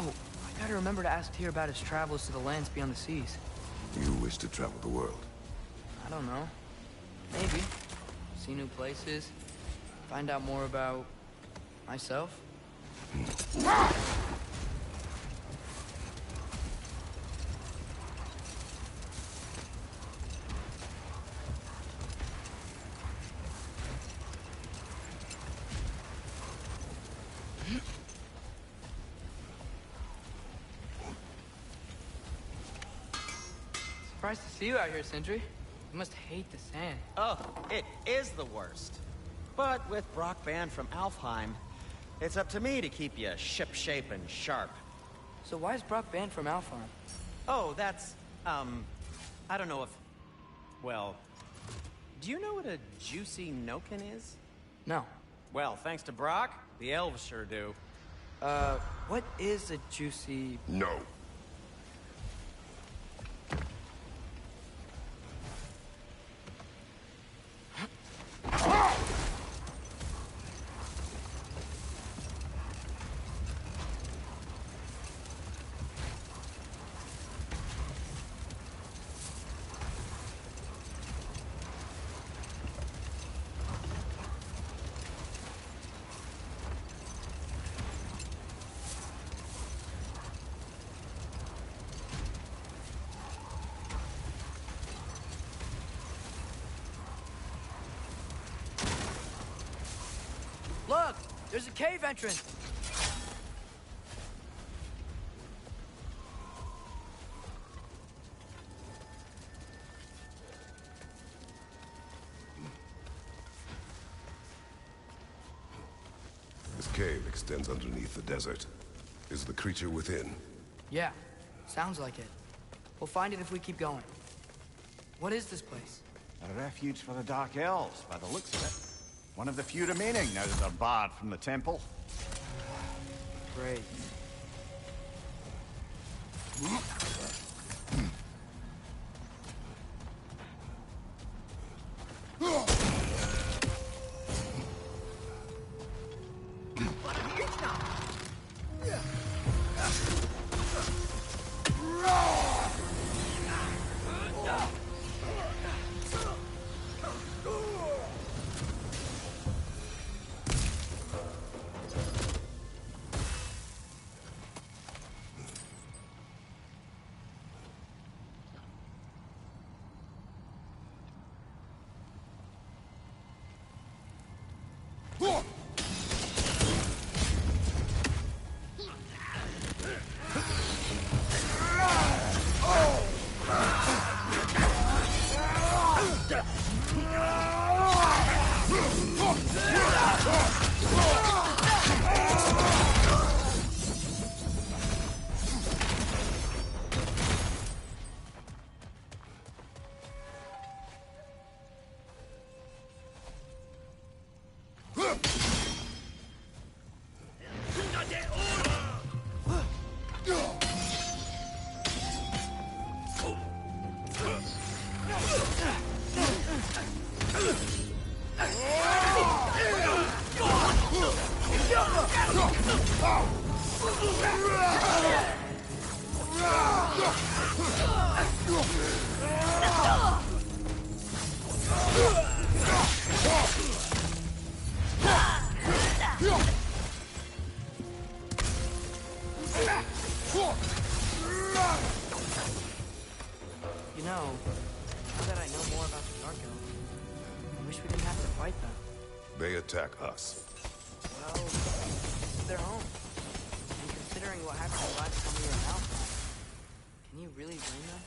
Oh, I gotta remember to ask Tyr about his travels to the lands beyond the seas. You wish to travel the world? I don't know. Maybe. See new places. Find out more about... myself. Surprised to see you out here, Sindri. You must hate the sand. Oh, it is the worst. But with Brock banned from Alfheim, it's up to me to keep you ship-shape and sharp. So why is Brock banned from Alfheim? Oh, that's, I don't know if... Well, do you know what a juicy Noken is? No. Well, thanks to Brock, the elves sure do. What is a juicy... No. Look! There's a cave entrance! This cave extends underneath the desert. Is the creature within? Yeah, sounds like it. We'll find it if we keep going. What is this place? A refuge for the Dark Elves, by the looks of it. One of the few remaining now that they're barred from the temple. Great. You know, now that I know more about the Dark Elves, I wish we didn't have to fight them. They attack us. Well, this is their home. And considering what happened the last time we were in Alpha, can you really blame them?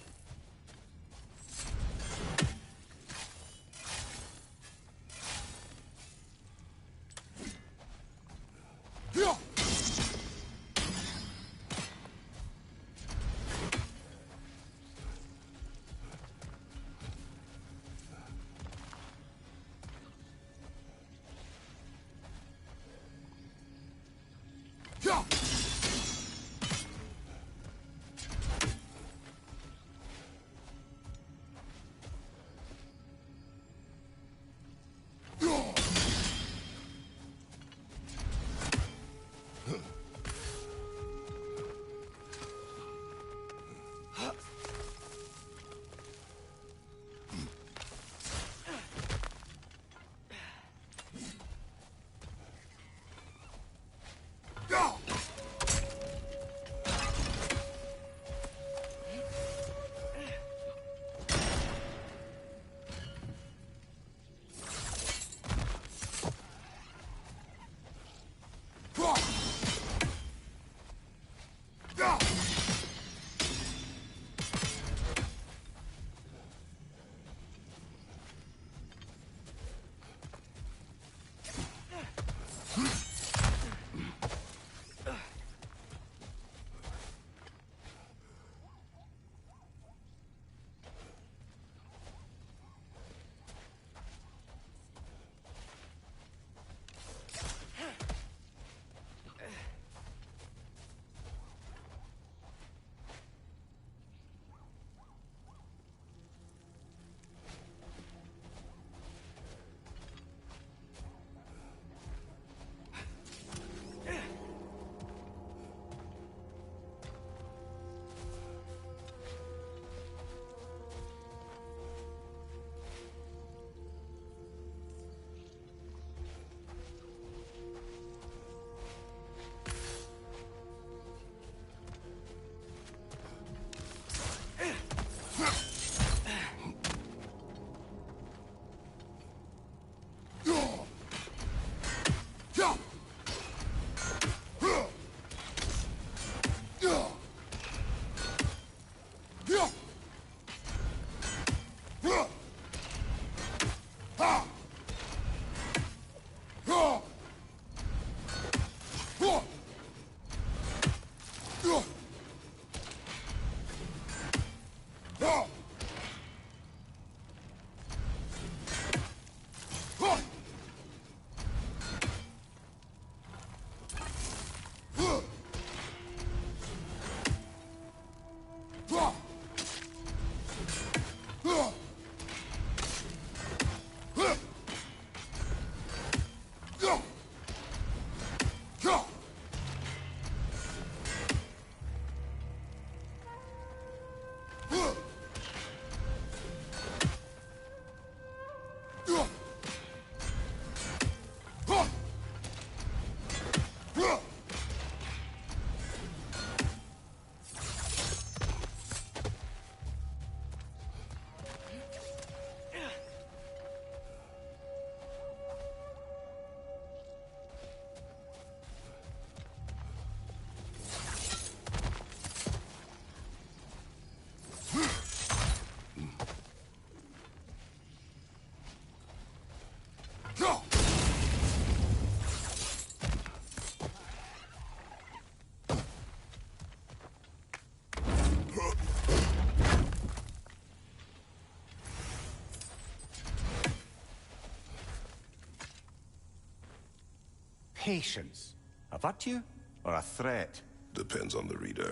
Patience. A virtue or a threat? Depends on the reader.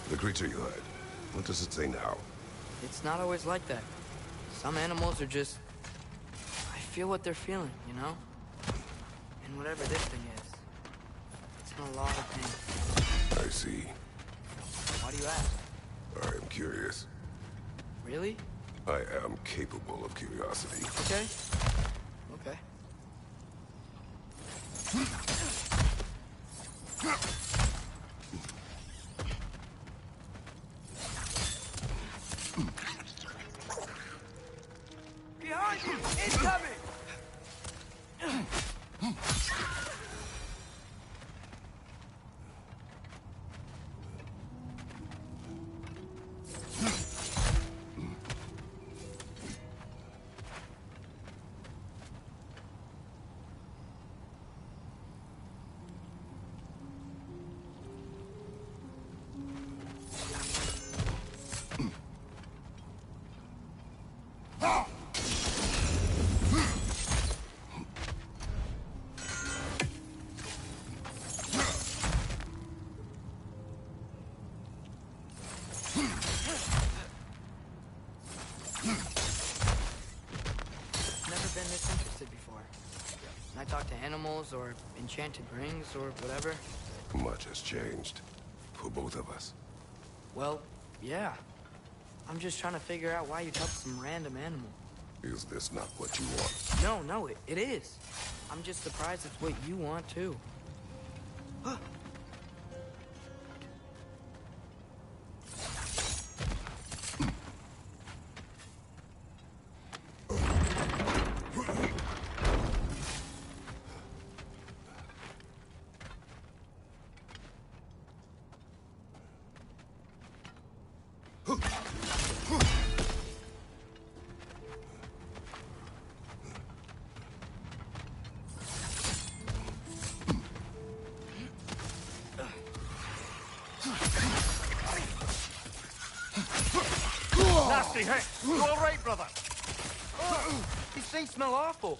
The creature you had, what does it say now? It's not always like that. Some animals are just... I feel what they're feeling, you know? And whatever this thing is, it's in a lot of pain. I see. Why do you ask? I am curious. Really? I am capable of curiosity. Okay. Okay. Behind you! Incoming! animals or enchanted rings or whatever? Much has changed. For both of us. Well, yeah. I'm just trying to figure out why you'd help some random animal. Is this not what you want? No, it is. I'm just surprised it's what you want, too. Nasty hit! You all right, brother? Oh, these things smell awful.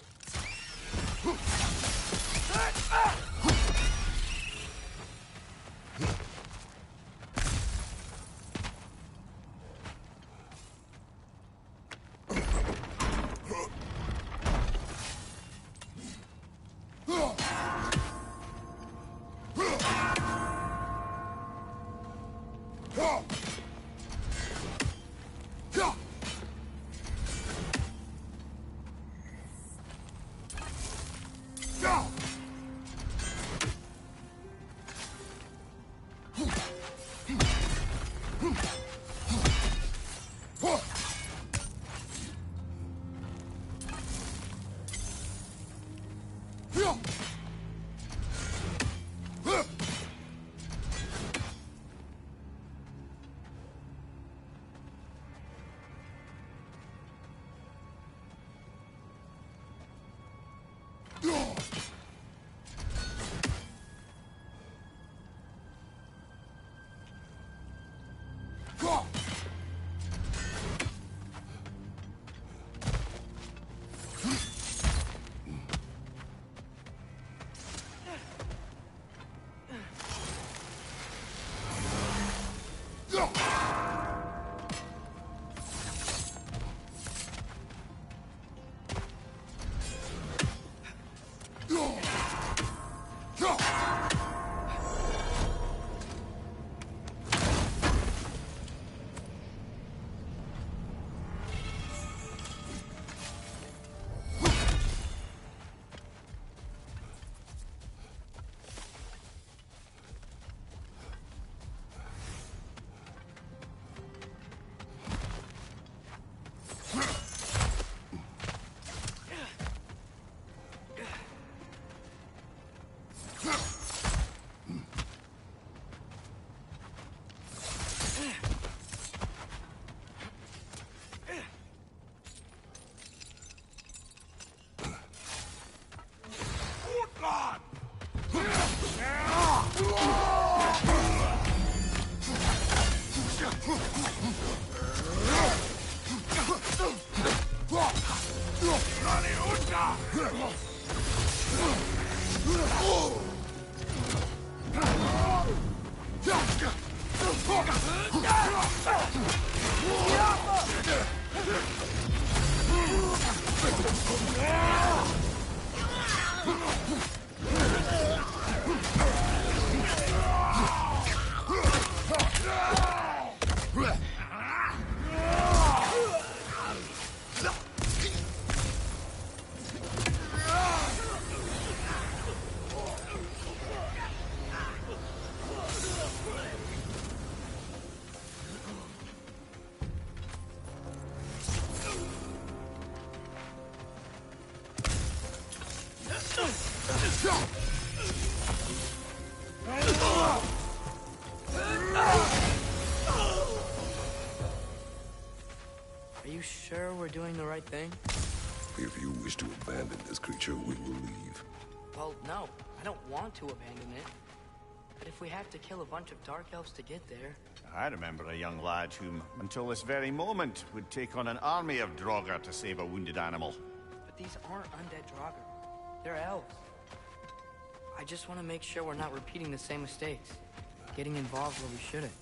Are you sure we're doing the right thing? If you wish to abandon this creature, we will leave. Well, no. I don't want to abandon it. But if we have to kill a bunch of Dark Elves to get there... I remember a young lad whom, until this very moment, would take on an army of Draugr to save a wounded animal. But these aren't undead Draugr. They're elves. I just want to make sure we're not repeating the same mistakes. Getting involved where we shouldn't.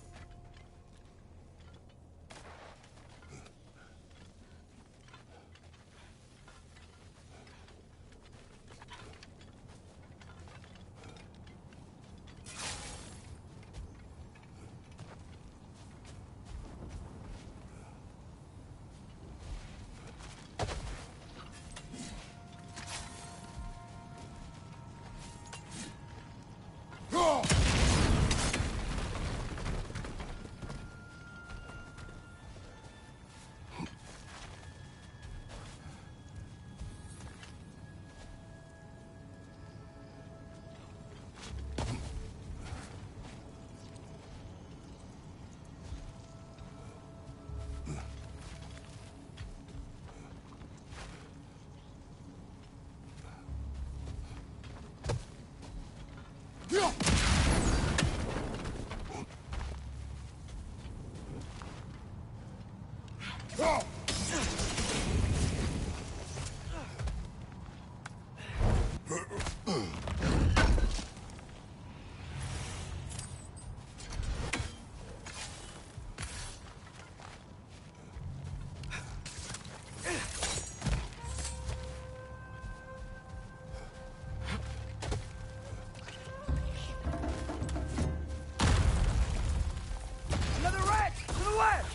Another wreck! To the left!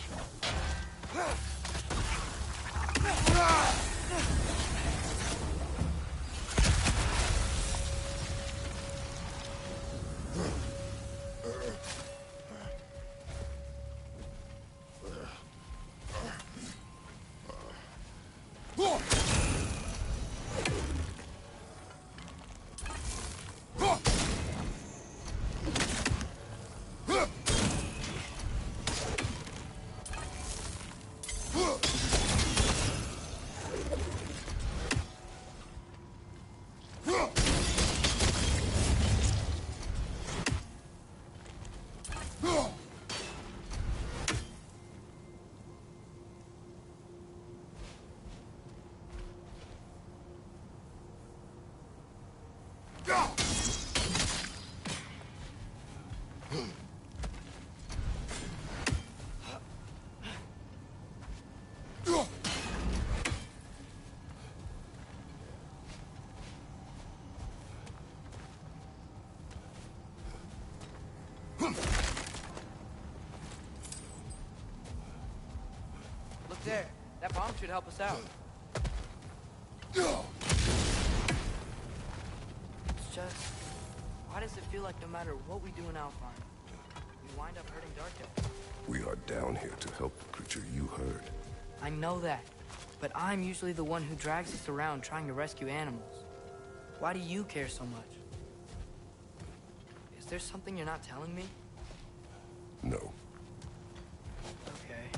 Look there. That bomb should help us out. It's just... why does it feel like no matter what we do in Alpine, we wind up hurting Darko? We are down here to help the creature you heard. I know that, but I'm usually the one who drags us around trying to rescue animals. Why do you care so much? Is there something you're not telling me? No. Okay.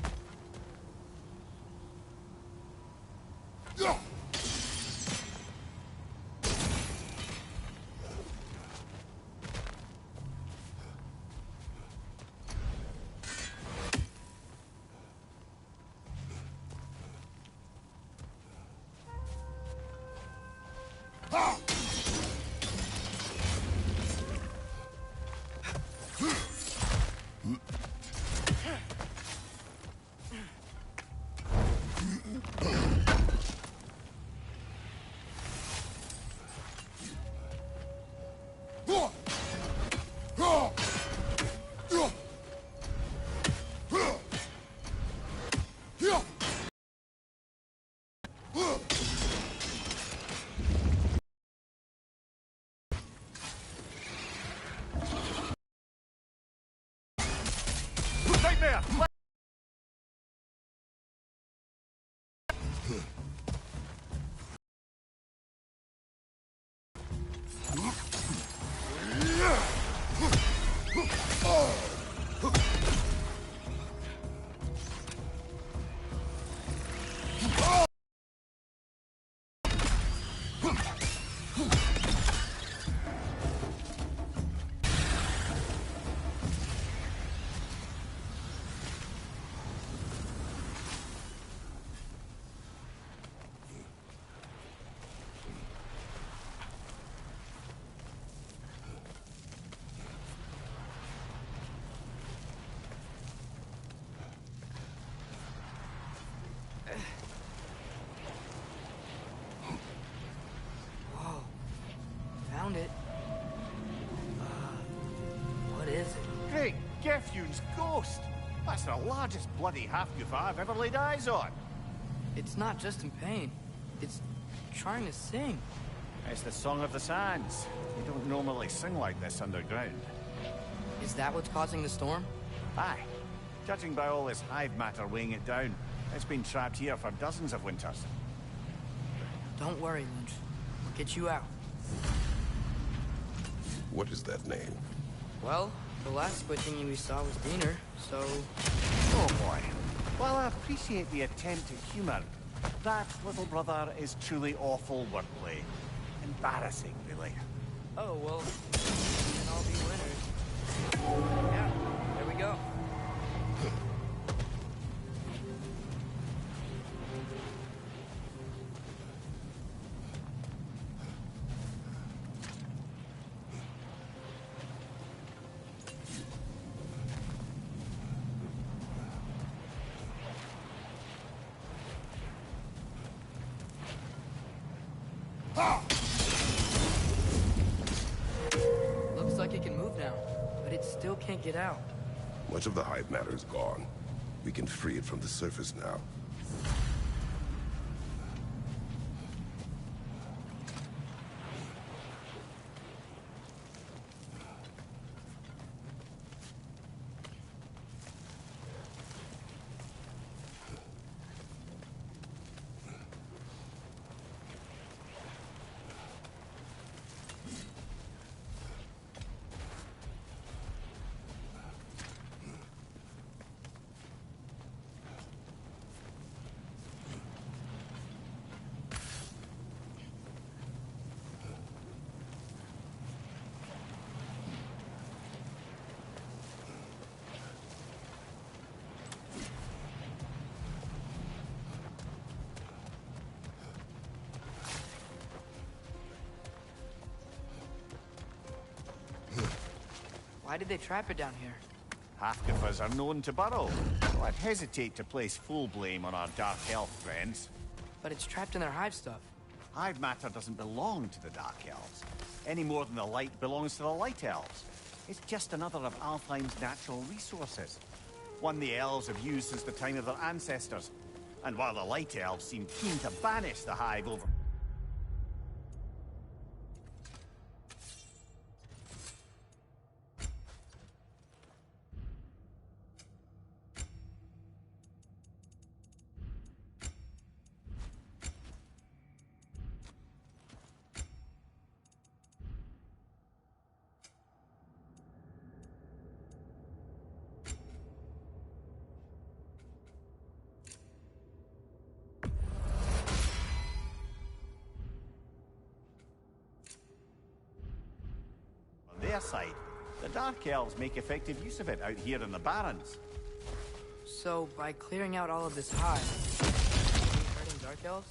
Right there! Whoa. Found it. What is it? Great Gefyun's ghost! That's the largest bloody half-goof I've ever laid eyes on. It's not just in pain. It's trying to sing. It's the Song of the Sands. You don't normally sing like this underground. Is that what's causing the storm? Aye. Judging by all this hive matter weighing it down, it's been trapped here for dozens of winters. Don't worry, Lynch. We'll get you out. What is that name? Well, the last squid thingy we saw was Diener, so... Oh boy. While I appreciate the attempt at humor, that, little brother, is truly awful wordplay. Embarrassing, really. Oh, well... in Looks like it can move now, but it still can't get out. Much of the hive matter is gone. We can free it from the surface now. Why did they trap it down here? Half-giffers are known to burrow, so I'd hesitate to place full blame on our Dark Elf friends. But it's trapped in their hive stuff. Hive matter doesn't belong to the Dark Elves, any more than the light belongs to the Light Elves. It's just another of Alfheim's natural resources. One the Elves have used since the time of their ancestors. And while the Light Elves seem keen to banish the Hive over... their side, the Dark Elves make effective use of it out here in the Barrens. So, by clearing out all of this hive, are we hurting Dark Elves?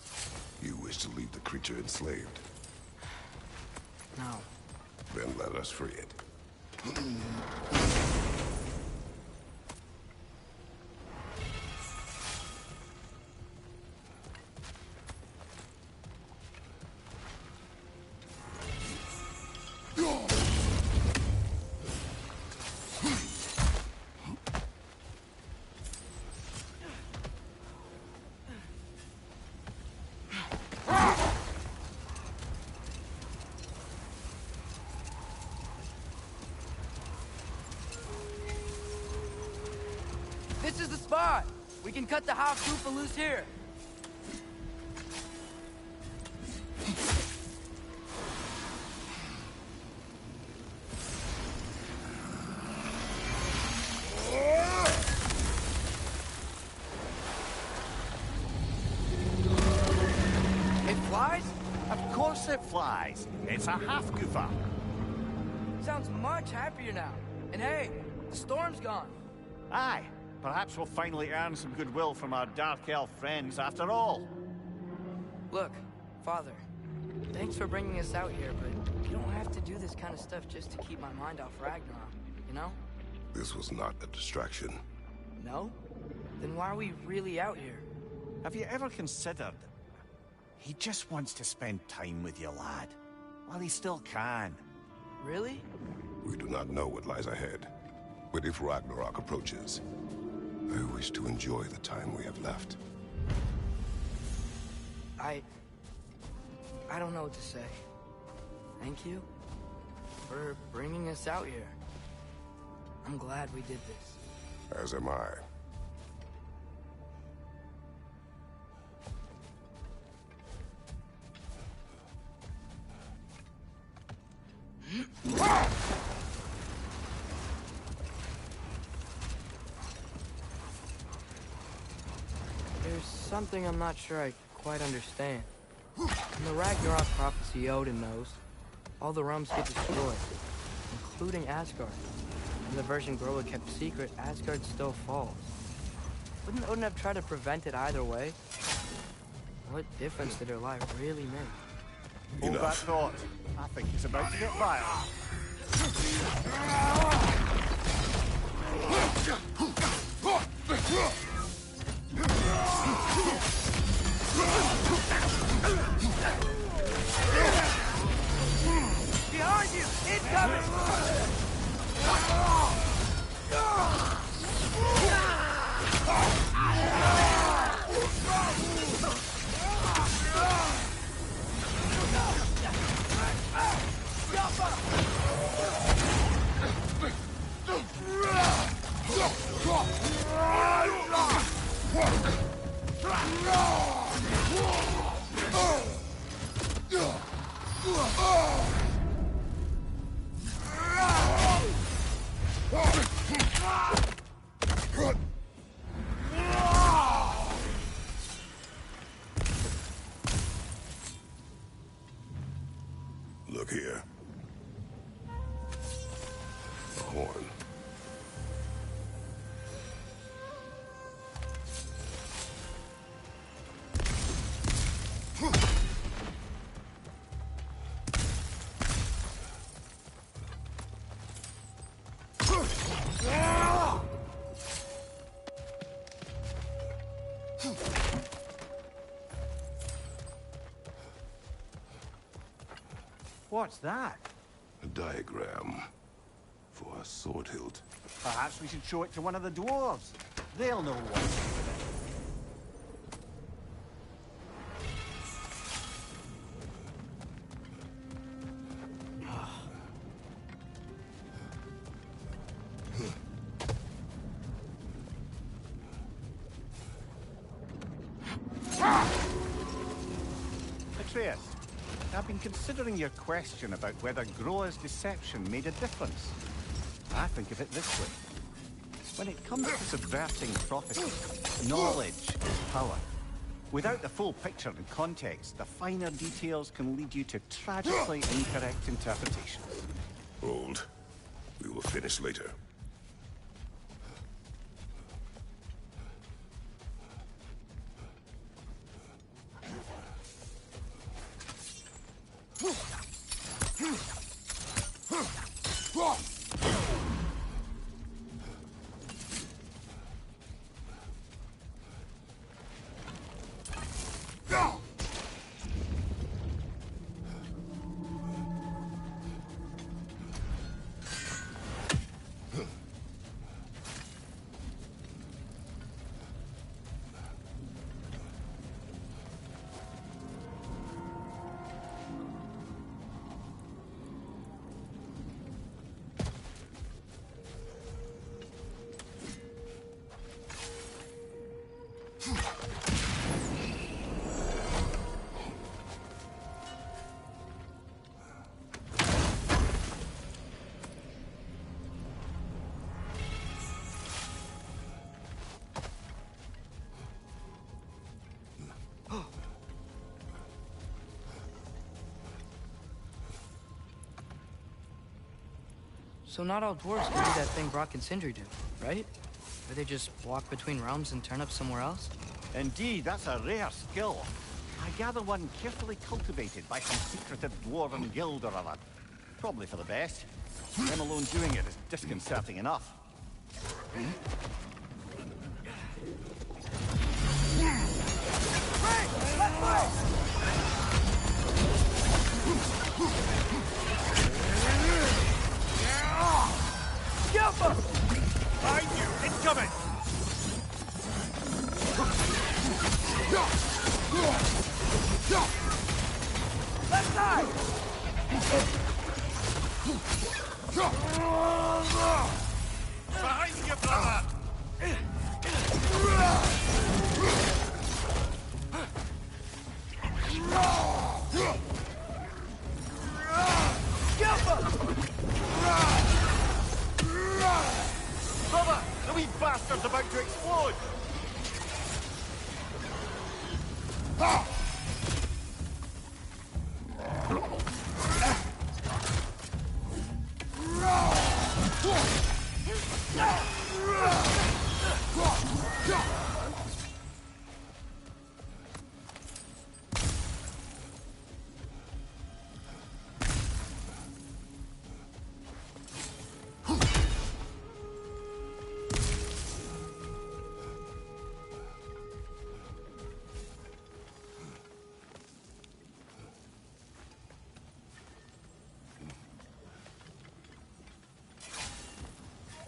You wish to leave the creature enslaved? No. Then let us free it. This is the spot! We can cut the hive Koopa loose here! It flies? Of course it flies. It's a half-goofer. Sounds much happier now. And hey, the storm's gone. Aye. Perhaps we'll finally earn some goodwill from our Dark Elf friends after all. Look, Father, thanks for bringing us out here, but you don't have to do this kind of stuff just to keep my mind off Ragnarok, you know? This was not a distraction. No? Then why are we really out here? Have you ever considered... He just wants to spend time with you, lad. While he still can. Really? We do not know what lies ahead. But if Ragnarok approaches, I wish to enjoy the time we have left. I don't know what to say. Thank you for bringing us out here. I'm glad we did this. As am I. There's something I'm not sure I quite understand. In the Ragnarok prophecy Odin knows, all the realms get destroyed, including Asgard. In the version Groa kept secret, Asgard still falls. Wouldn't Odin have tried to prevent it either way? What difference did her life really make? Hold that thought. I think he's about to get violent. horn. What's that? A diagram for a sword hilt. Perhaps we should show it to one of the dwarves. They'll know what to do with it. Atreus, I've been considering your question about whether Groa's deception made a difference. I think of it this way. When it comes to subverting prophecy, knowledge is power. Without the full picture and context, the finer details can lead you to tragically incorrect interpretations. Hold. We will finish later. So not all dwarves can do that thing Brock and Sindri do, right? Where they just walk between realms and turn up somewhere else? Indeed, that's a rare skill. I gather one carefully cultivated by some secretive dwarven guild or other. Probably for the best. Them alone doing it is disconcerting enough. Behind you! Incoming! Left side! Behind you, brother! Brother! The wee bastard's about to explode!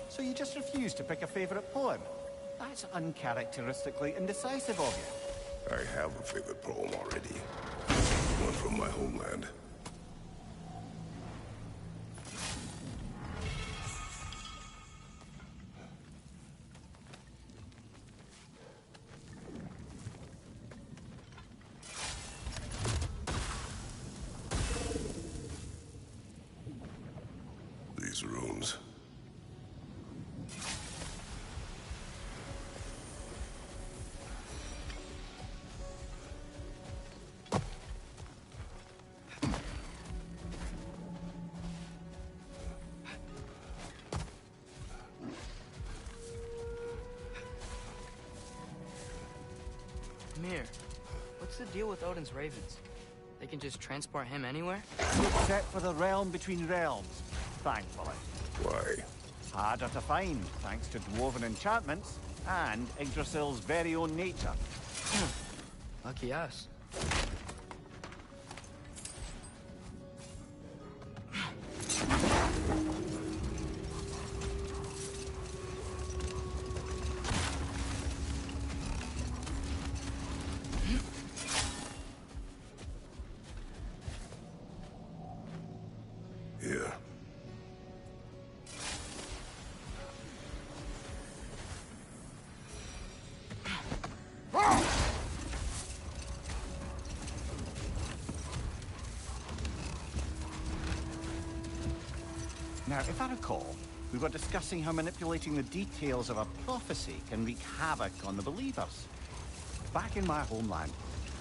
So you just refuse to pick a favorite poem? That's uncharacteristically indecisive of you. I have a favorite poem already. One from my homeland. These runes. here. What's the deal with Odin's ravens? They can just transport him anywhere? Except for the realm between realms, thankfully. Why? Harder to find, thanks to dwarven enchantments and Yggdrasil's very own nature. Lucky us. Here. Now, if I recall, we were discussing how manipulating the details of a prophecy can wreak havoc on the believers. Back in my homeland,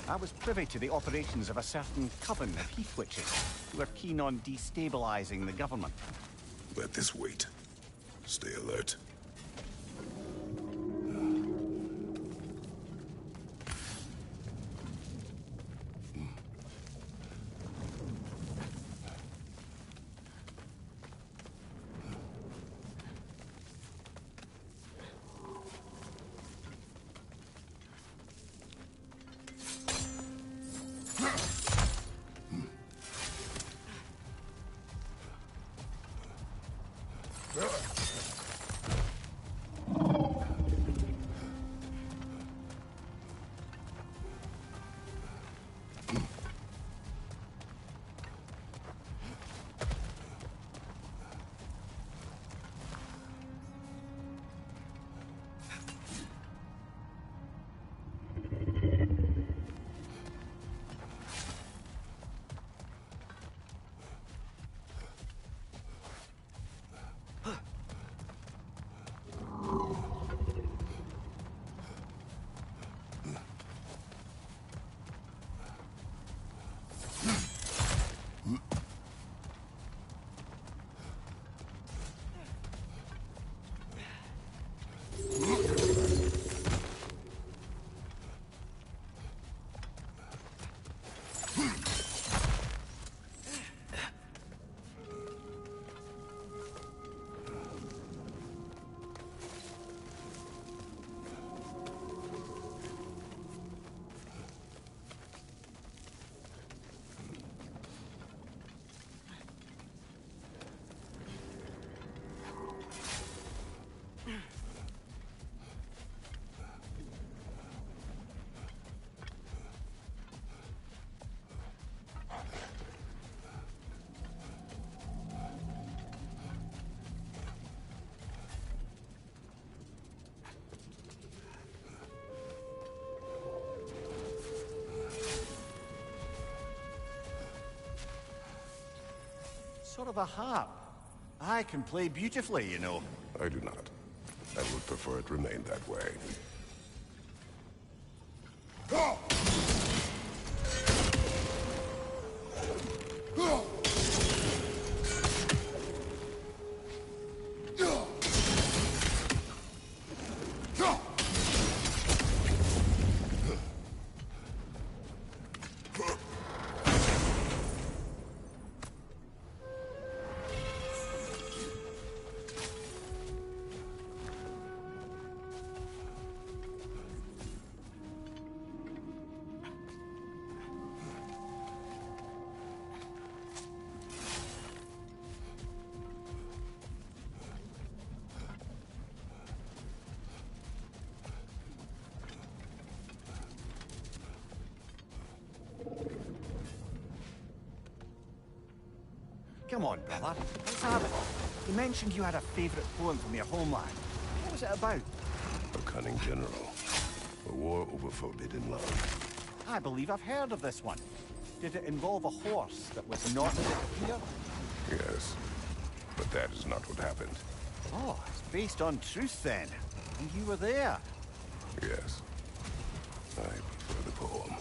I was privy to the operations of a certain coven of heath witches who were keen on destabilizing the government. Let this wait. Stay alert. Sort of a harp. I can play beautifully, you know. I do not. I would prefer it remain that way. Come on, brother. Let's have it. You mentioned you had a favorite poem from your homeland. What was it about? A cunning general. A war over forbidden love. I believe I've heard of this one. Did it involve a horse that was not as it appeared? Yes. But that is not what happened. Oh, it's based on truth then. And you were there. Yes. I prefer the poem.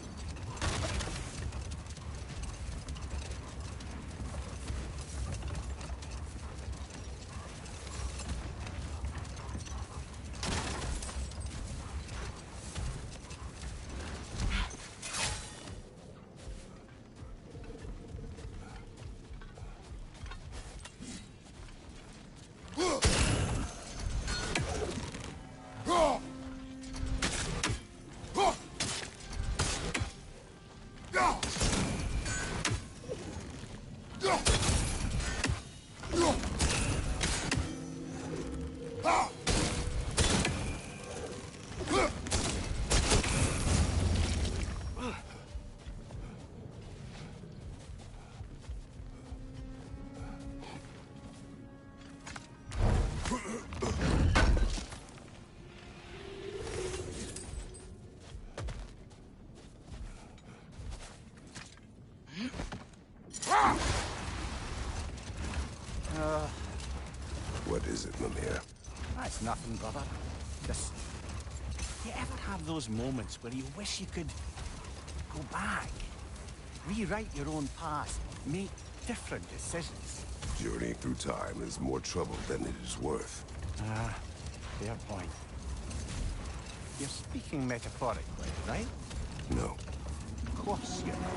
What is it, Mimir? That's nothing, brother. Just... You ever have those moments where you wish you could go back? Rewrite your own past, make different decisions? Journeying through time is more trouble than it is worth. Ah, fair point. You're speaking metaphorically, right? No. Of course you're not.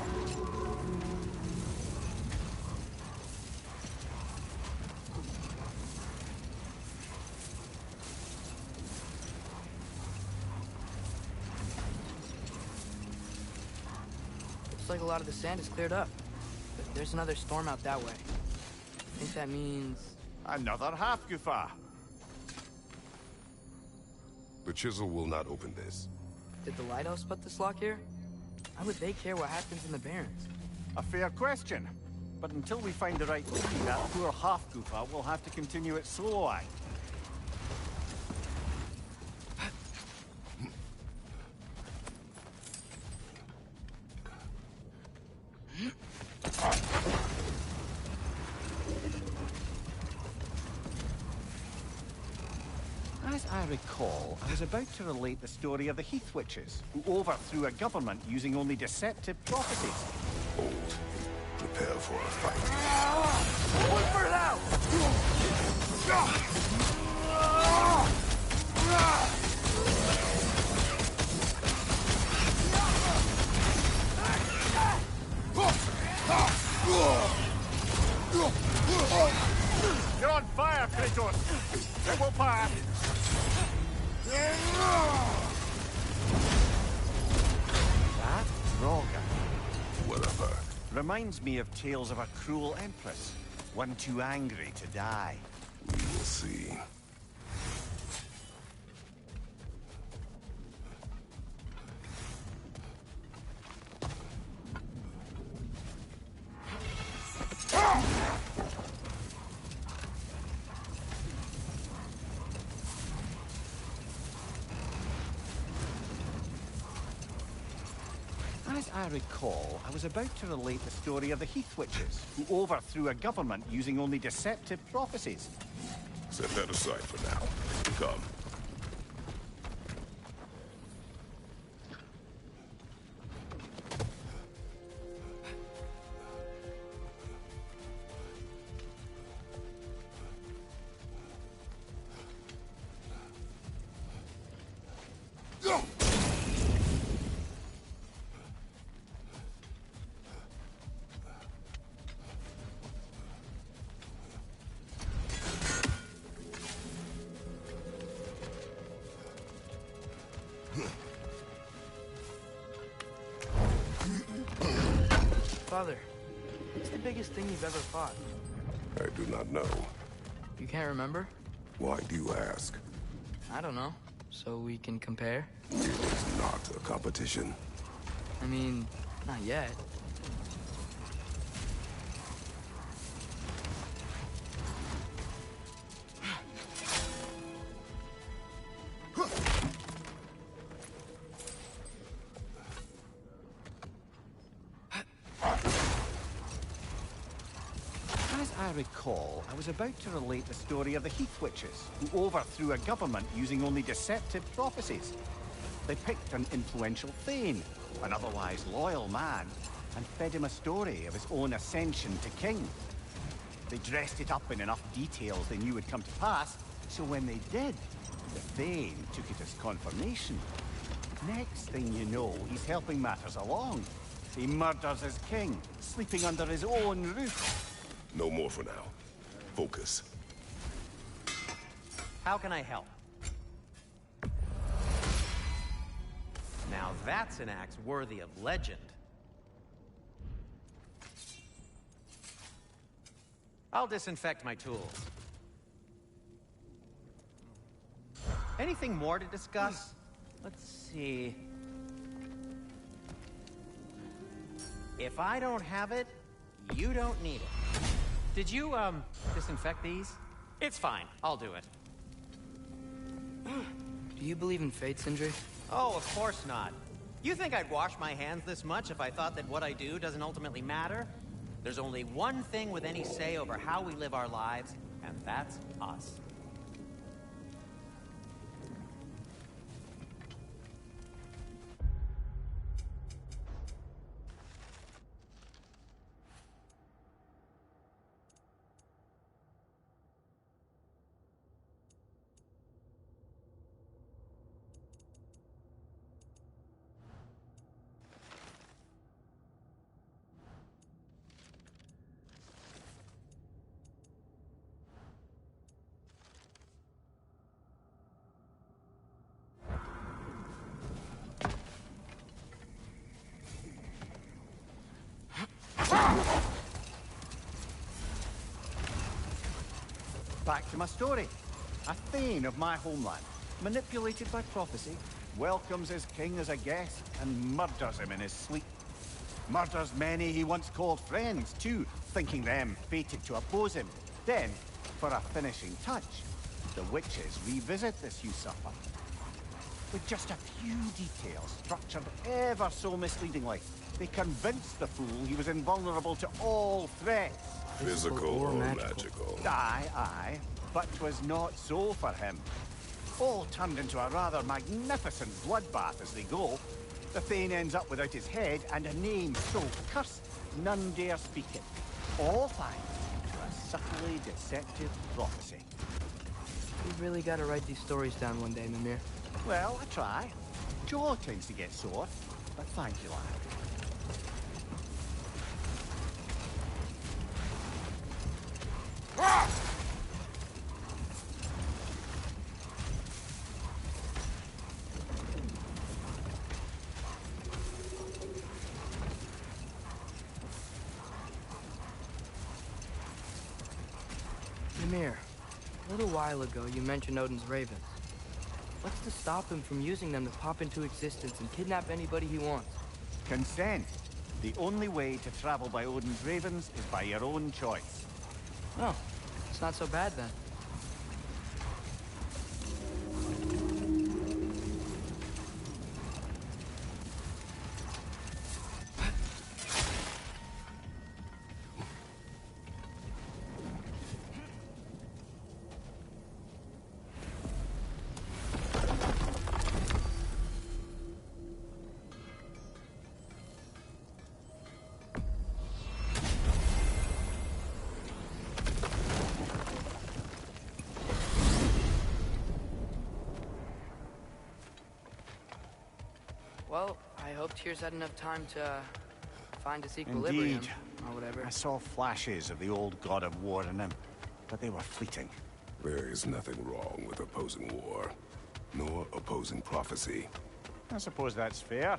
Looks like a lot of the sand is cleared up. But there's another storm out that way. I think that means... Another half-goofa. The chisel will not open this. Did the lighthouse put this lock here? Why would they care what happens in the Barrens? A fair question. But until we find the right key, that poor half-goofa will have to continue its slow eye. As I recall, I was about to relate the story of the Heath Witches, who overthrew a government using only deceptive prophecies. Hold. Prepare for a fight. Look for it out! You're on fire, Kratos! It will pass! That Roga Whatever. reminds me of tales of a cruel empress, one too angry to die. We will see. As I recall, I was about to relate the story of the Heath Witches, who overthrew a government using only deceptive prophecies. Set that aside for now. Come. Father, what's the biggest thing you've ever fought? I do not know. You can't remember? Why do you ask? I don't know. So we can compare? It is not a competition. I mean, not yet. As I recall, I was about to relate the story of the Heath Witches, who overthrew a government using only deceptive prophecies. They picked an influential Thane, an otherwise loyal man, and fed him a story of his own ascension to king. They dressed it up in enough details they knew would come to pass, so when they did, the Thane took it as confirmation. Next thing you know, he's helping matters along. He murders his king, sleeping under his own roof. No more for now. Focus. How can I help? Now that's an axe worthy of legend. I'll disinfect my tools. Anything more to discuss? Let's see. If I don't have it, you don't need it. Did you, disinfect these? It's fine. I'll do it. Do you believe in fate, Sindri? Oh, of course not. You think I'd wash my hands this much if I thought that what I do doesn't ultimately matter? There's only one thing with any say over how we live our lives, and that's us. Back to my story. A Thane of my homeland, manipulated by prophecy, welcomes his king as a guest and murders him in his sleep. Murders many he once called friends, too, thinking them fated to oppose him. Then, for a finishing touch, the witches revisit this usurper. With just a few details structured ever so misleadingly, they convinced the fool he was invulnerable to all threats. Physical or magical? Aye, but 'twas not so for him. All turned into a rather magnificent bloodbath as they go. The Thane ends up without his head and a name so cursed none dare speak it. All thanks to a subtly deceptive prophecy. We really gotta write these stories down one day, Mimir. Well, I try. Jaw tends to get sore, but thank you, lad. Mimir, a little while ago you mentioned Odin's ravens. What's to stop him from using them to pop into existence and kidnap anybody he wants? Consent. The only way to travel by Odin's ravens is by your own choice. Oh, it's not so bad then. Well, I hope Tyr's had enough time to find his equilibrium, Indeed. or whatever. I saw flashes of the old god of war in him, but they were fleeting. There is nothing wrong with opposing war, nor opposing prophecy. I suppose that's fair.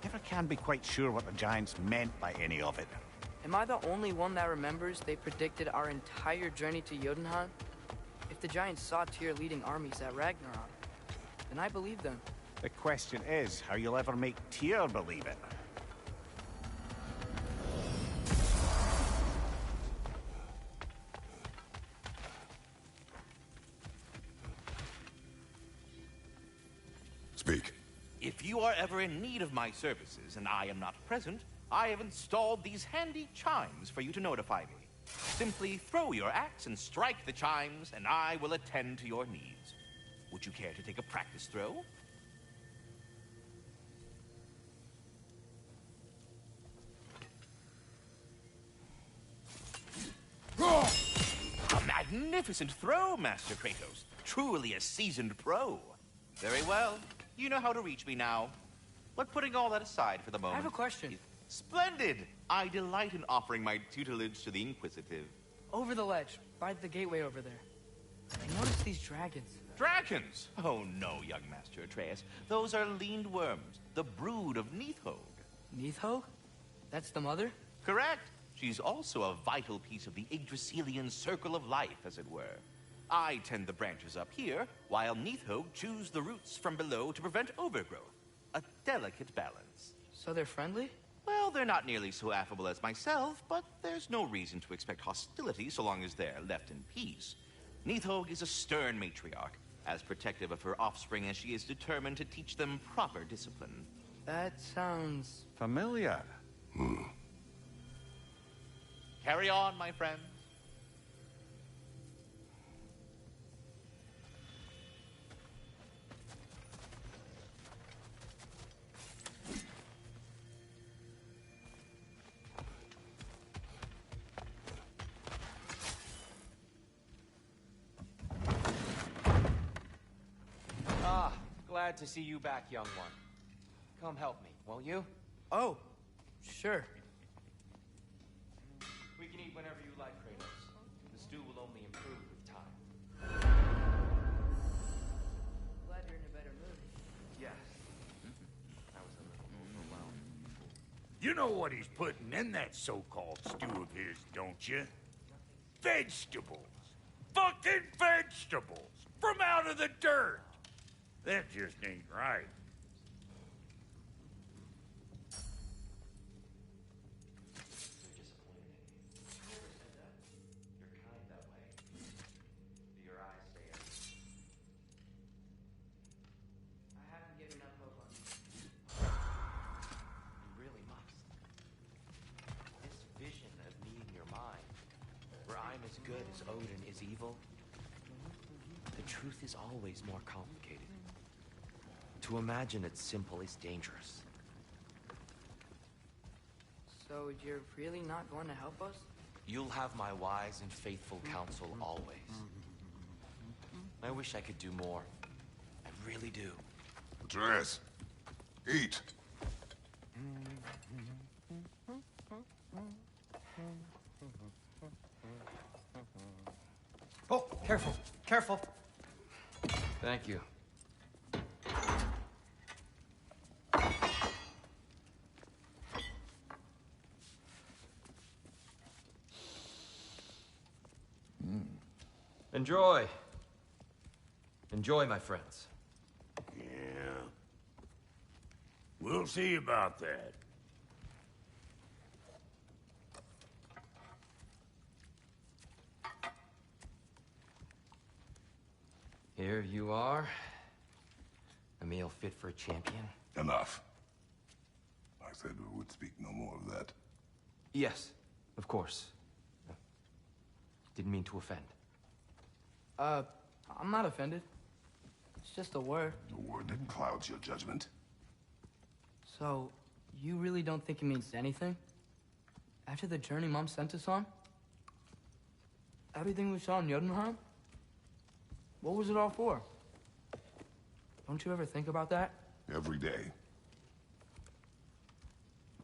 Never can be quite sure what the Giants meant by any of it. Am I the only one that remembers they predicted our entire journey to Jotunheim? If the Giants saw Tyr leading armies at Ragnarok, then I believe them. The question is how you'll ever make Tyr believe it. Speak. If you are ever in need of my services and I am not present, I have installed these handy chimes for you to notify me. Simply throw your axe and strike the chimes, and I will attend to your needs. Would you care to take a practice throw? A magnificent throw, Master Kratos. Truly a seasoned pro. Very well. You know how to reach me now. But putting all that aside for the moment... I have a question. Splendid! I delight in offering my tutelage to the inquisitive. Over the ledge, by the gateway over there. I noticed these dragons. Dragons? Oh no, young Master Atreus. Those are leaned worms, the brood of Neithhog. Neithhog? That's the mother? Correct. She's also a vital piece of the Yggdrasilian circle of life, as it were. I tend the branches up here, while Neathog chews the roots from below to prevent overgrowth. A delicate balance. So they're friendly? Well, they're not nearly so affable as myself, but there's no reason to expect hostility so long as they're left in peace. Neathog is a stern matriarch, as protective of her offspring as she is determined to teach them proper discipline. That sounds... Familiar. Carry on, my friends. Glad to see you back, young one. Come help me, won't you? Oh, sure. We can eat whenever you like, Kratos. The stew will only improve with time. Glad you're in a better mood. Yes. I was a little overwhelmed. You know what he's putting in that so-called stew of his, don't you? Vegetables. Fucking vegetables! From out of the dirt! That just ain't right. You're disappointed in me. I never said that. You're kind that way. Do your eyes say it? I haven't given up hope on you. You really must. This vision of me in your mind, where I'm as good as Odin is evil, the truth is always more complicated. To imagine it's simple is dangerous. So you're really not going to help us? You'll have my wise and faithful counsel always. I wish I could do more. I really do. Atreus, eat. Oh, careful, careful. Thank you. Enjoy. Enjoy, my friends. Yeah. We'll see about that. Here you are. A meal fit for a champion. Enough. I said we would speak no more of that. Yes, of course. Didn't mean to offend. I'm not offended. It's just a word. A word that clouds your judgment. So, you really don't think it means anything? After the journey Mom sent us on? Everything we saw in Jotunheim? What was it all for? Don't you ever think about that? Every day.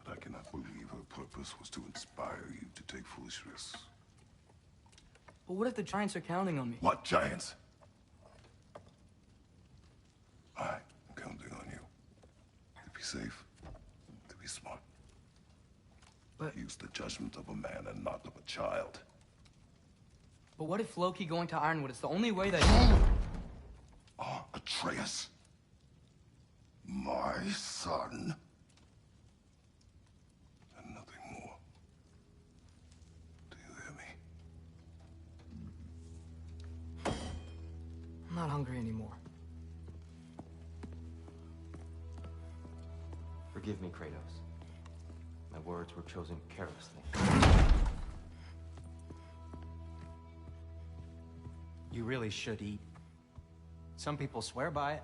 But I cannot believe her purpose was to inspire you to take foolish risks. But what if the Giants are counting on me? What giants? I'm counting on you. To be safe. To be smart. But- Use the judgment of a man and not of a child. But what if Loki going to Ironwood is the only way that... Oh, Atreus. My son. And nothing more. Do you hear me? I'm not hungry anymore. Forgive me, Kratos. My words were chosen carelessly. You really should eat. Some people swear by it.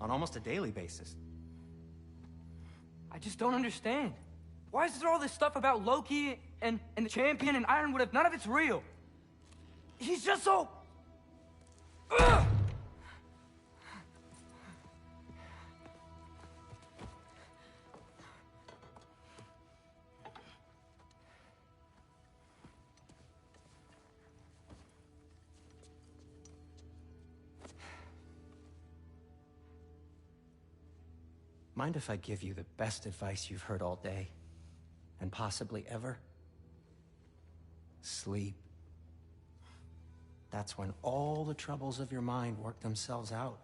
On almost a daily basis. I just don't understand. Why is there all this stuff about Loki and the champion and Ironwood if none of it's real? He's just so... Ugh! Mind if I give you the best advice you've heard all day? And possibly ever? Sleep. That's when all the troubles of your mind work themselves out.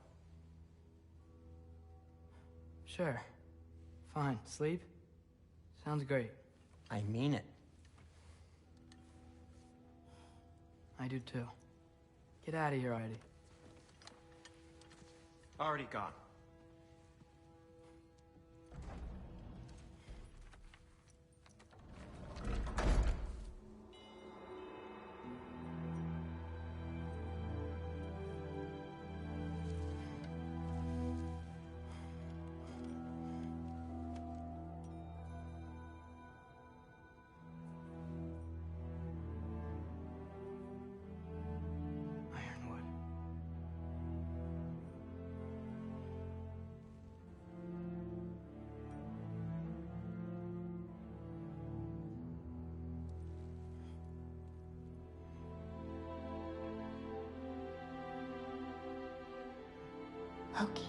Sure. Fine. Sleep? Sounds great. I mean it. I do too. Get out of here, Artie. Already gone. Ironwood. Okay.